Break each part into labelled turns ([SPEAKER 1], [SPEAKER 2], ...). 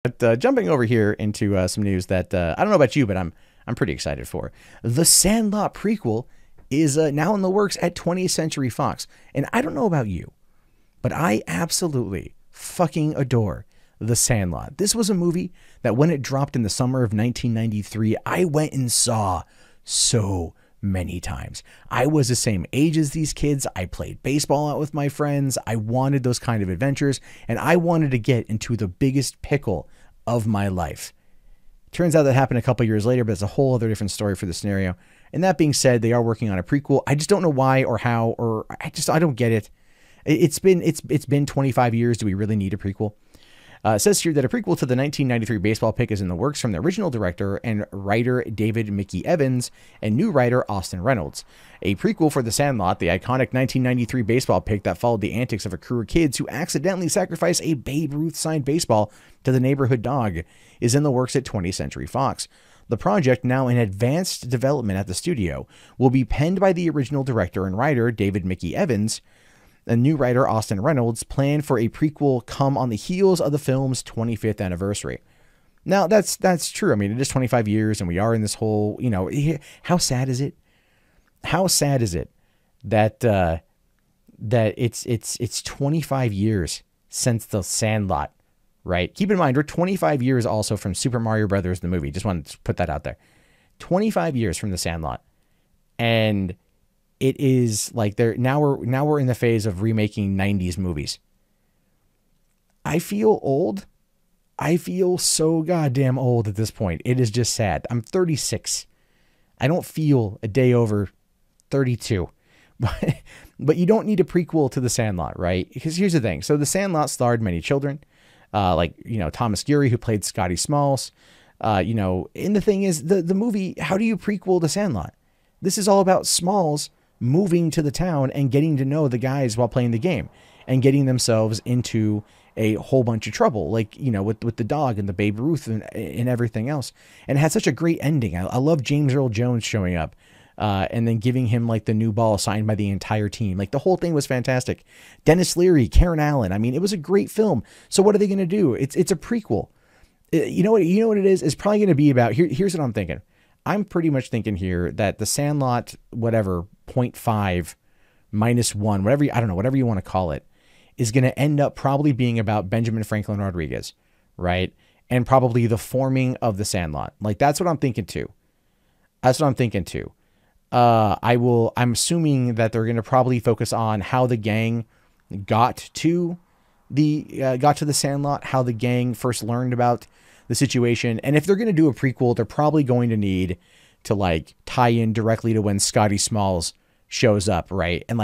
[SPEAKER 1] But jumping over here into some news that I don't know about you, but I'm pretty excited for. The Sandlot prequel is now in the works at 20th Century Fox. And I don't know about you, but I absolutely fucking adore The Sandlot. This was a movie that when it dropped in the summer of 1993, I went and saw so many times. I was the same age as these kids. I played baseball out with my friends. I wanted those kind of adventures, and I wanted to get into the biggest pickle of my life. Turns out that happened a couple years later, but it's a whole other different story for the scenario. And that being said, they are working on a prequel. I just don't know why or how, or I don't get it. It's been 25 years. Do we really need a prequel? It says here that a prequel to the 1993 baseball pick is in the works from the original director and writer David Mickey Evans and new writer Austin Reynolds. A prequel for The Sandlot, the iconic 1993 baseball pick that followed the antics of a crew of kids who accidentally sacrificed a Babe Ruth signed baseball to the neighborhood dog, is in the works at 20th Century Fox. The project, now in advanced development at the studio, will be penned by the original director and writer David Mickey Evans. A new writer, Austin Reynolds, planned for a prequel come on the heels of the film's 25th anniversary. Now, that's true. I mean, it is 25 years, and we are in this whole, how sad is it? How sad is it that that it's 25 years since The Sandlot, right? Keep in mind, we're 25 years also from Super Mario Brothers, the movie. Just wanted to put that out there. 25 years from The Sandlot, and it is like we're in the phase of remaking 90s movies. I feel old. I feel so goddamn old at this point. It is just sad. I'm 36. I don't feel a day over 32. But you don't need a prequel to The Sandlot, right? Because here's the thing. So The Sandlot starred many children, Thomas Gury, who played Scotty Smalls. And the thing is, the movie, how do you prequel The Sandlot? This is all about Smalls moving to the town and getting to know the guys while playing the game and getting themselves into a whole bunch of trouble, with the dog and the Babe Ruth and everything else. And it had such a great ending. I love James Earl Jones showing up and then giving him the new ball signed by the entire team. The whole thing was fantastic. Dennis Leary, Karen Allen. I mean, it was a great film. So what are they going to do? It's a prequel. You know what it is? It's probably going to be about here's what I'm thinking. I'm pretty much thinking here that The Sandlot, whatever, 0.5 minus 1, whatever you want to call it, is going to end up probably being about Benjamin Franklin Rodriguez, right? And probably the forming of The Sandlot. That's what I'm thinking too. I'm assuming that they're going to probably focus on how the gang got to The Sandlot, how the gang first learned about the situation. And if they're going to do a prequel, they're probably going to need to tie in directly to when Scotty Smalls shows up, right? And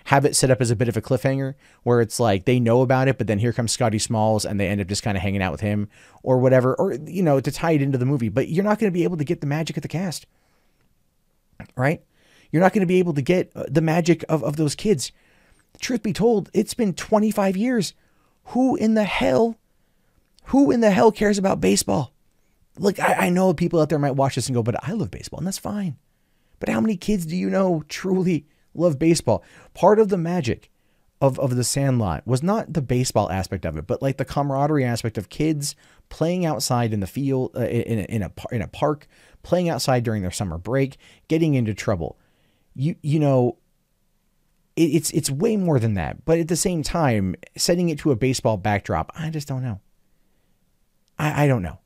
[SPEAKER 1] have it set up as a bit of a cliffhanger where it's they know about it, but then here comes Scotty Smalls and they end up just kind of hanging out with him or whatever, or, to tie it into the movie. But you're not going to be able to get the magic of the cast, right? You're not going to be able to get the magic of those kids. Truth be told, it's been 25 years. Who in the hell cares about baseball? I know people out there might watch this and go, but I love baseball, and that's fine. But how many kids do you know truly love baseball? Part of the magic of The Sandlot was not the baseball aspect of it, but the camaraderie aspect of kids playing outside in the field, in a park, playing outside during their summer break, getting into trouble. It's way more than that. But at the same time, setting it to a baseball backdrop, I just don't know. I don't know.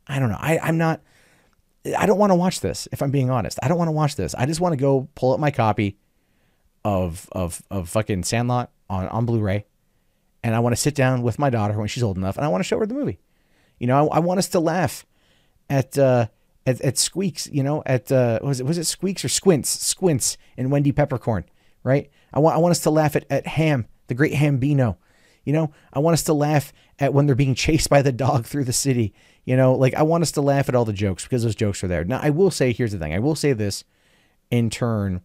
[SPEAKER 1] I don't want to watch this, if I'm being honest. I don't want to watch this. I just want to go pull up my copy of fucking Sandlot on Blu-ray, and I want to sit down with my daughter when she's old enough, and I want to show her the movie. I want us to laugh at Squeaks, was it Squeaks or Squints and Wendy Peppercorn, right? I want us to laugh at Ham, the great Hambino. I want us to laugh at when they're being chased by the dog through the city. I want us to laugh at all the jokes because those jokes are there. Now, I will say, here's the thing. I will say this in turn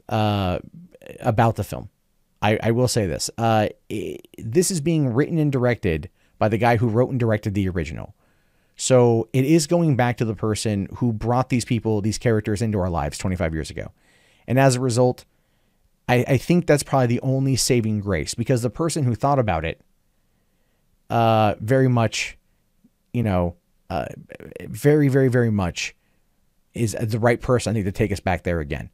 [SPEAKER 1] about the film. I will say this. This is being written and directed by the guy who wrote and directed the original. So it is going back to the person who brought these characters into our lives 25 years ago. And as a result, I think that's probably the only saving grace, because the person who thought about it very much you know, very, very, very much is the right person, I think, to take us back there again.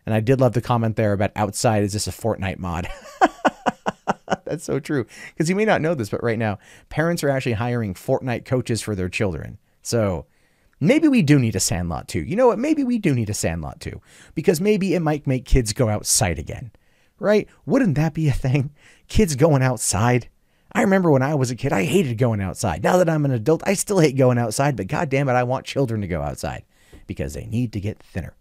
[SPEAKER 1] And I did love the comment there about outside. Is this a Fortnite mod? That's so true. Because you may not know this, but right now, parents are actually hiring Fortnite coaches for their children. So maybe we do need a Sandlot 2. You know what? Maybe we do need a Sandlot 2. Because maybe it might make kids go outside again. Right? Wouldn't that be a thing? Kids going outside. I remember when I was a kid, I hated going outside. Now that I'm an adult, I still hate going outside. But God damn it, I want children to go outside. Because they need to get thinner.